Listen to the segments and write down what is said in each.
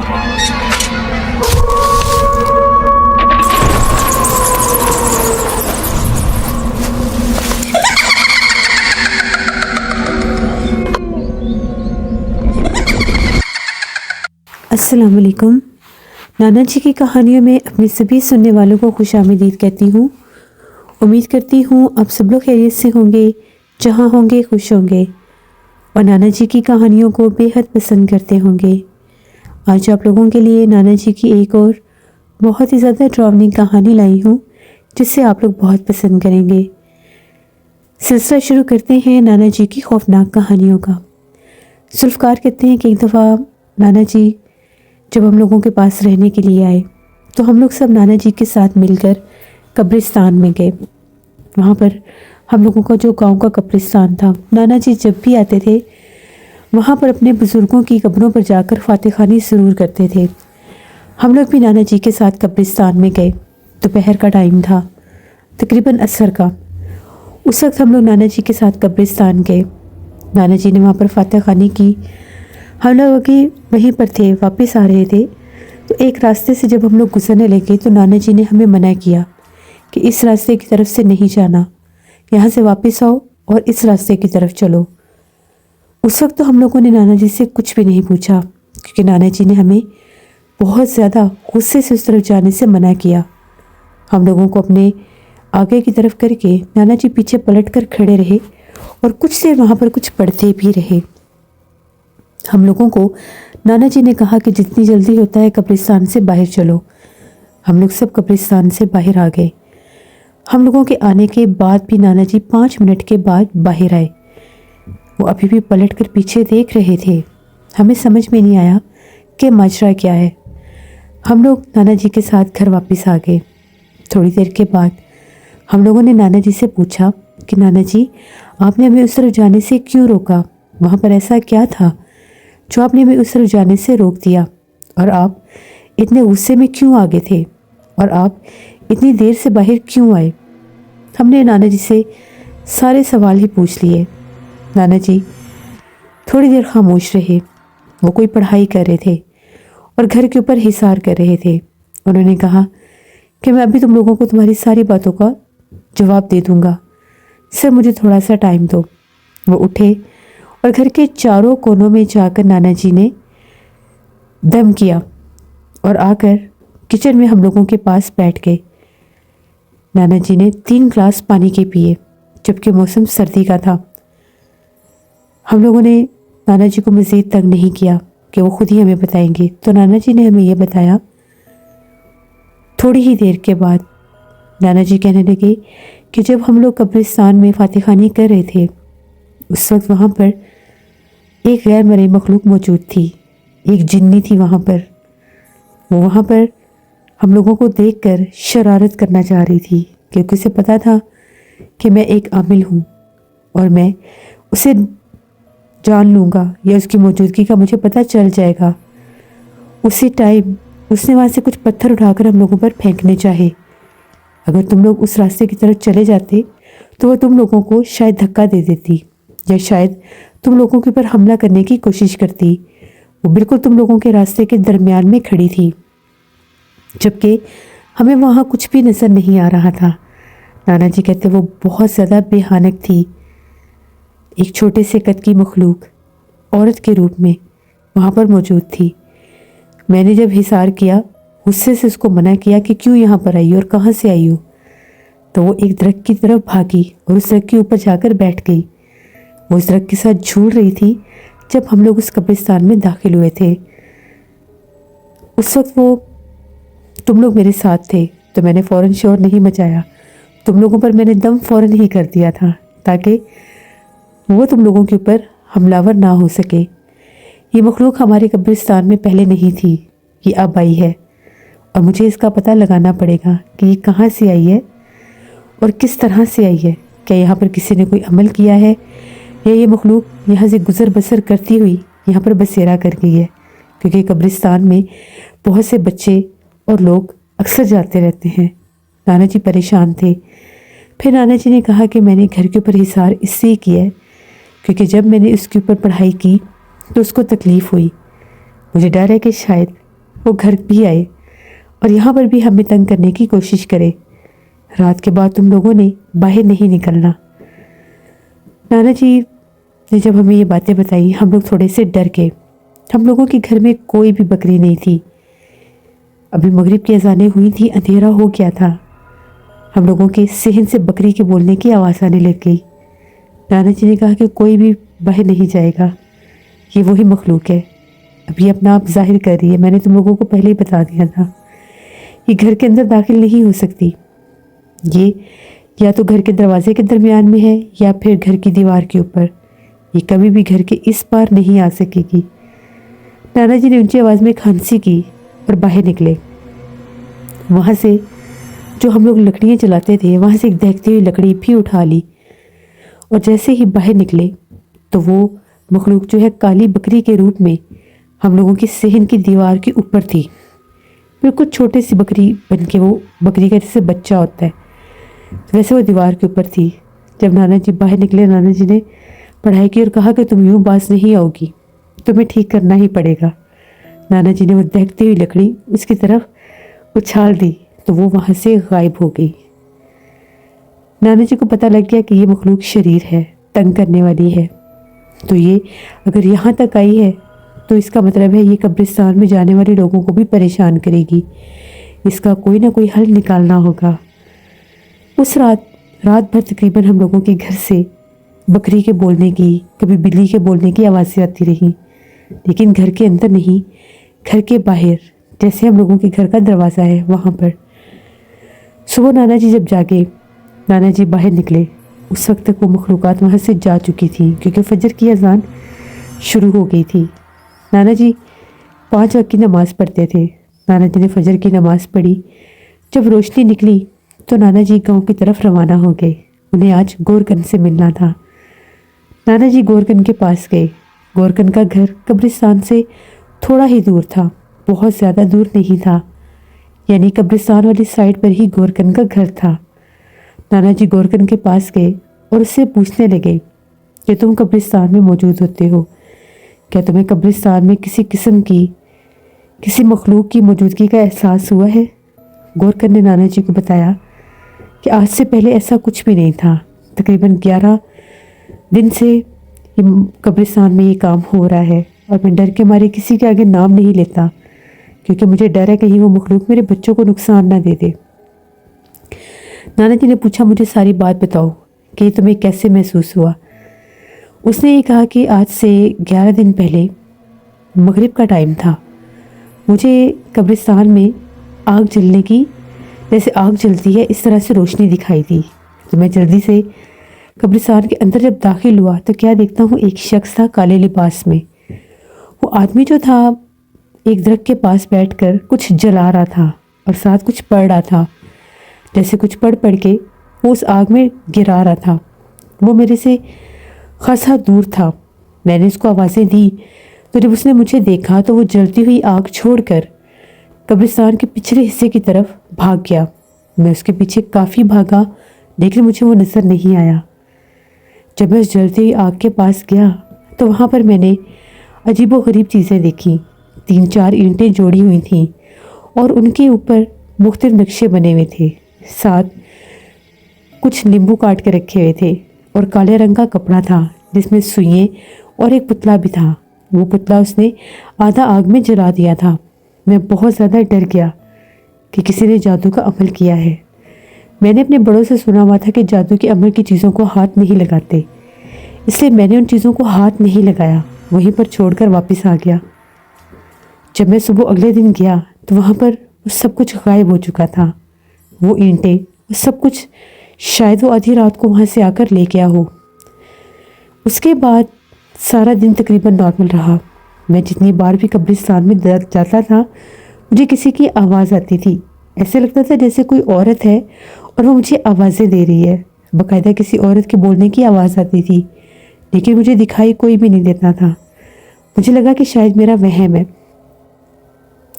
السلام علیکم۔ نانا جی کی کہانیوں میں اپنے سبھی سننے والوں کو خوش آمدید کہتی ہوں۔ امید کرتی ہوں آپ سب لوگ خیریت سے ہوں گے، جہاں ہوں گے خوش ہوں گے اور نانا جی کی کہانیوں کو بے حد پسند کرتے ہوں گے۔ آج آپ لوگوں کے لیے نانا جی کی ایک اور بہت ہی زیادہ ڈراؤنی کہانی لائی ہوں، جسے آپ لوگ بہت پسند کریں گے۔ سلسلہ شروع کرتے ہیں نانا جی کی خوفناک کہانیوں کا۔ ذوالفقار کہتے ہیں کہ ایک دفعہ نانا جی جب ہم لوگوں کے پاس رہنے کے لیے آئے تو ہم لوگ سب نانا جی کے ساتھ مل کر قبرستان میں گئے۔ وہاں پر ہم لوگوں کا جو گاؤں کا قبرستان تھا، نانا جی جب بھی آتے تھے وہاں پر اپنے بزرگوں کی قبروں پر جا کر فاتح خوانی ضرور کرتے تھے۔ ہم لوگ بھی نانا جی کے ساتھ قبرستان میں گئے۔ دوپہر کا ٹائم تھا، تقریباً عصر کا۔ اس وقت ہم لوگ نانا جی کے ساتھ قبرستان گئے۔ نانا جی نے وہاں پر فاتح خوانی کی۔ ہم لوگ ابھی وہیں پر تھے، واپس آ رہے تھے تو ایک راستے سے جب ہم لوگ گزرنے لگے تو نانا جی نے ہمیں منع کیا کہ اس راستے کی طرف سے نہیں جانا، یہاں سے واپس آؤ اور اس راستے کی طرف چلو۔ اس وقت تو ہم لوگوں نے نانا جی سے کچھ بھی نہیں پوچھا، کیونکہ نانا جی نے ہمیں بہت زیادہ غصے سے اس طرف جانے سے منع کیا۔ ہم لوگوں کو اپنے آگے کی طرف کر کے نانا جی پیچھے پلٹ کر کھڑے رہے اور کچھ دیر وہاں پر کچھ پڑھتے بھی رہے۔ ہم لوگوں کو نانا جی نے کہا کہ جتنی جلدی ہوتا ہے قبرستان سے باہر چلو۔ ہم لوگ سب قبرستان سے باہر آ گئے۔ ہم لوگوں کے آنے کے بعد بھی نانا جی 5 منٹ کے بعد باہر آئے۔ وہ ابھی بھی پلٹ کر پیچھے دیکھ رہے تھے۔ ہمیں سمجھ میں نہیں آیا کہ ماجرا کیا ہے۔ ہم لوگ نانا جی کے ساتھ گھر واپس آ گئے۔ تھوڑی دیر کے بعد ہم لوگوں نے نانا جی سے پوچھا کہ نانا جی آپ نے ہمیں اس طرف جانے سے کیوں روکا؟ وہاں پر ایسا کیا تھا جو آپ نے ہمیں اس طرف جانے سے روک دیا؟ اور آپ اتنے غصے میں کیوں آگے تھے؟ اور آپ اتنی دیر سے باہر کیوں آئے؟ ہم نے نانا جی سے سارے سوال ہی پوچھ لیے۔ نانا جی تھوڑی دیر خاموش رہے۔ وہ کوئی پڑھائی کر رہے تھے اور گھر کے اوپر حصار کر رہے تھے۔ انہوں نے کہا کہ میں ابھی تم لوگوں کو تمہاری ساری باتوں کا جواب دے دوں گا، صرف مجھے تھوڑا سا ٹائم دو۔ وہ اٹھے اور گھر کے چاروں کونوں میں جا کر نانا جی نے دم کیا اور آ کر کچن میں ہم لوگوں کے پاس بیٹھ گئے۔ نانا جی نے 3 گلاس پانی کے پیے، جبکہ موسم سردی کا تھا۔ ہم لوگوں نے نانا جی کو مزید تنگ نہیں کیا کہ وہ خود ہی ہمیں بتائیں گے، تو نانا جی نے ہمیں یہ بتایا۔ تھوڑی ہی دیر کے بعد نانا جی کہنے لگے کہ جب ہم لوگ قبرستان میں فاتح خوانی کر رہے تھے اس وقت وہاں پر ایک غیر مرئی مخلوق موجود تھی، ایک جنی تھی وہاں پر۔ وہ وہاں پر ہم لوگوں کو دیکھ کر شرارت کرنا چاہ رہی تھی، کیونکہ اسے پتا تھا کہ میں ایک عامل ہوں اور میں اسے جان لوں گا یا اس کی موجودگی کا مجھے پتہ چل جائے گا۔ اسی ٹائم اس نے وہاں سے کچھ پتھر اٹھا کر ہم لوگوں پر پھینکنے چاہے۔ اگر تم لوگ اس راستے کی طرف چلے جاتے تو وہ تم لوگوں کو شاید دھکا دے دیتی یا شاید تم لوگوں کے اوپر حملہ کرنے کی کوشش کرتی۔ وہ بالکل تم لوگوں کے راستے کے درمیان میں کھڑی تھی، جبکہ ہمیں وہاں کچھ بھی نظر نہیں آ رہا تھا۔ نانا جی کہتے وہ بہت زیادہ بھیانک تھی، ایک چھوٹے سے قد کی مخلوق عورت کے روپ میں وہاں پر موجود تھی۔ میں نے جب حصار کیا، غصے سے اس کو منع کیا کہ کیوں یہاں پر آئی اور کہاں سے آئی ہو، تو وہ ایک درخت کی طرف بھاگی اور اس درخت کے اوپر جا کر بیٹھ گئی۔ وہ اس درخت کے ساتھ جھول رہی تھی جب ہم لوگ اس قبرستان میں داخل ہوئے تھے۔ اس وقت وہ تم لوگ میرے ساتھ تھے تو میں نے فوراً شور نہیں مچایا، تم لوگوں پر میں نے دم فوراً ہی کر دیا تھا تاکہ وہ تم لوگوں کے اوپر حملہ ور نہ ہو سکے۔ یہ مخلوق ہمارے قبرستان میں پہلے نہیں تھی، یہ اب آئی ہے اور مجھے اس کا پتہ لگانا پڑے گا کہ یہ کہاں سے آئی ہے اور کس طرح سے آئی ہے۔ کیا یہاں پر کسی نے کوئی عمل کیا ہے یا یہ مخلوق یہاں سے گزر بسر کرتی ہوئی یہاں پر بسیرا کر گئی ہے، کیونکہ قبرستان میں بہت سے بچے اور لوگ اکثر جاتے رہتے ہیں۔ نانا جی پریشان تھے۔ پھر نانا جی نے کہا کہ میں نے گھر کے اوپر حصار اس سے ہی کیا ہے کیونکہ جب میں نے اس کے اوپر پڑھائی کی تو اس کو تکلیف ہوئی۔ مجھے ڈر ہے کہ شاید وہ گھر بھی آئے اور یہاں پر بھی ہمیں تنگ کرنے کی کوشش کرے۔ رات کے بعد تم لوگوں نے باہر نہیں نکلنا۔ نانا جی نے جب ہمیں یہ باتیں بتائی ہم لوگ تھوڑے سے ڈر گئے۔ ہم لوگوں کے گھر میں کوئی بھی بکری نہیں تھی۔ ابھی مغرب کی اذانیں ہوئی تھی، اندھیرا ہو گیا تھا۔ ہم لوگوں کے صحن سے بکری کے بولنے کی آواز آنے لگ گئی۔ نانا جی نے کہا کہ کوئی بھی باہر نہیں جائے گا، یہ وہی مخلوق ہے، اب یہ اپنا آپ ظاہر کر رہی ہے۔ میں نے تم لوگوں کو پہلے ہی بتا دیا تھا، یہ گھر کے اندر داخل نہیں ہو سکتی۔ یہ یا تو گھر کے دروازے کے درمیان میں ہے یا پھر گھر کی دیوار کے اوپر، یہ کبھی بھی گھر کے اس پار نہیں آ سکے گی۔ نانا جی نے اونچی آواز میں کھانسی کی اور باہر نکلے۔ وہاں سے جو ہم لوگ لکڑیاں چلاتے تھے وہاں سے ایک دہکتی ہوئی لکڑی بھی اٹھا لی، اور جیسے ہی باہر نکلے تو وہ مخلوق جو ہے کالی بکری کے روپ میں ہم لوگوں کی صحن کی دیوار کے اوپر تھی، بالکل چھوٹے سی بکری بن کے، وہ بکری کا جیسے بچہ ہوتا ہے ویسے وہ دیوار کے اوپر تھی۔ جب نانا جی باہر نکلے نانا جی نے پڑھائی کی اور کہا کہ تم یوں باز نہیں آؤ گی، تمہیں ٹھیک کرنا ہی پڑے گا۔ نانا جی نے وہ دہکتی ہوئی لکڑی اس کی طرف اچھال دی تو وہ وہاں سے غائب ہو گئی۔ نانا جی کو پتہ لگ گیا کہ یہ مخلوق شریر ہے، تنگ کرنے والی ہے، تو یہ اگر یہاں تک آئی ہے تو اس کا مطلب ہے یہ قبرستان میں جانے والے لوگوں کو بھی پریشان کرے گی، اس کا کوئی نہ کوئی حل نکالنا ہوگا۔ اس رات بھر تقریباً ہم لوگوں کے گھر سے بکری کے بولنے کی، کبھی بلی کے بولنے کی آوازیں آتی رہیں، لیکن گھر کے اندر نہیں، گھر کے باہر، جیسے ہم لوگوں کے گھر کا دروازہ ہے وہاں پر۔ صبح نانا جی جب جاگے، نانا جی باہر نکلے، اس وقت تک وہ مخلوقات وہاں سے جا چکی تھیں کیونکہ فجر کی اذان شروع ہو گئی تھی۔ نانا جی 5 وقت کی نماز پڑھتے تھے۔ نانا جی نے فجر کی نماز پڑھی۔ جب روشنی نکلی تو نانا جی گاؤں کی طرف روانہ ہو گئے، انہیں آج گورکن سے ملنا تھا۔ نانا جی گورکن کے پاس گئے۔ گورکن کا گھر قبرستان سے تھوڑا ہی دور تھا، بہت زیادہ دور نہیں تھا، یعنی قبرستان والی سائڈ پر ہی گورکن کا گھر تھا۔ نانا جی گورکن کے پاس گئے اور اس سے پوچھنے لگے کہ تم قبرستان میں موجود ہوتے ہو، کیا تمہیں قبرستان میں کسی قسم کی کسی مخلوق کی موجودگی کا احساس ہوا ہے؟ گورکن نے نانا جی کو بتایا کہ آج سے پہلے ایسا کچھ بھی نہیں تھا، تقریباً 11 دن سے قبرستان میں یہ کام ہو رہا ہے، اور میں ڈر کے مارے کسی کے آگے نام نہیں لیتا کیونکہ مجھے ڈر ہے کہیں وہ مخلوق میرے بچوں کو نقصان نہ دے دے۔ نانا جی نے پوچھا مجھے ساری بات بتاؤ کہ تمہیں کیسے محسوس ہوا؟ اس نے یہ کہا کہ آج سے 11 دن پہلے مغرب کا ٹائم تھا، مجھے قبرستان میں آگ جلنے کی، جیسے آگ جلتی ہے اس طرح سے روشنی دکھائی دی، تو میں جلدی سے قبرستان کے اندر جب داخل ہوا تو کیا دیکھتا ہوں ایک شخص تھا کالے لباس میں۔ وہ آدمی جو تھا ایک درخت کے پاس بیٹھ کر کچھ جلا رہا تھا اور ساتھ کچھ پڑھ رہا تھا، جیسے کچھ پڑھ کے وہ اس آگ میں گرا رہا تھا۔ وہ میرے سے خاصا دور تھا، میں نے اس کو آوازیں دی تو جب اس نے مجھے دیکھا تو وہ جلتی ہوئی آگ چھوڑ کر قبرستان کے پچھلے حصے کی طرف بھاگ گیا۔ میں اس کے پیچھے کافی بھاگا لیکن مجھے وہ نظر نہیں آیا۔ جب میں اس جلتی ہوئی آگ کے پاس گیا تو وہاں پر میں نے عجیب و غریب چیزیں دیکھی۔ 3-4 اینٹیں جوڑی ہوئی تھیں اور ان کے اوپر مختلف نقشے بنے ہوئے تھے، ساتھ کچھ نیمبو کاٹ کے رکھے ہوئے تھے، اور کالے رنگ کا کپڑا تھا جس میں سوئیں اور ایک پتلا بھی تھا۔ وہ پتلا اس نے آدھا آگ میں جلا دیا تھا۔ میں بہت زیادہ ڈر گیا کہ کسی نے جادو کا عمل کیا ہے۔ میں نے اپنے بڑوں سے سنا ہوا تھا کہ جادو کے عمل کی چیزوں کو ہاتھ نہیں لگاتے، اس لیے میں نے ان چیزوں کو ہاتھ نہیں لگایا، وہیں پر چھوڑ کر واپس آ گیا۔ جب میں صبح اگلے دن گیا تو وہاں پر سب کچھ غائب ہو چکا تھا، وہ اینٹیں سب کچھ، شاید وہ آدھی رات کو وہاں سے آ کر لے گیا ہو۔ اس کے بعد سارا دن تقریباً نارمل رہا۔ میں جتنی بار بھی قبرستان میں جاتا تھا مجھے کسی کی آواز آتی تھی، ایسے لگتا تھا جیسے کوئی عورت ہے اور وہ مجھے آوازیں دے رہی ہے، باقاعدہ کسی عورت کے بولنے کی آواز آتی تھی، لیکن مجھے دکھائی کوئی بھی نہیں دیتا تھا۔ مجھے لگا کہ شاید میرا وہم ہے۔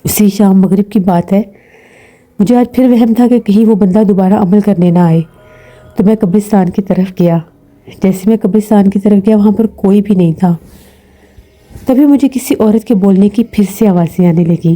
اسی شام مغرب کی بات ہے، مجھے آج پھر وہم تھا کہ کہیں وہ بندہ دوبارہ عمل کرنے نہ آئے، تو میں قبرستان کی طرف گیا۔ جیسے میں قبرستان کی طرف گیا وہاں پر کوئی بھی نہیں تھا۔ تبھی مجھے کسی عورت کے بولنے کی پھر سے آوازیں آنے لگیں۔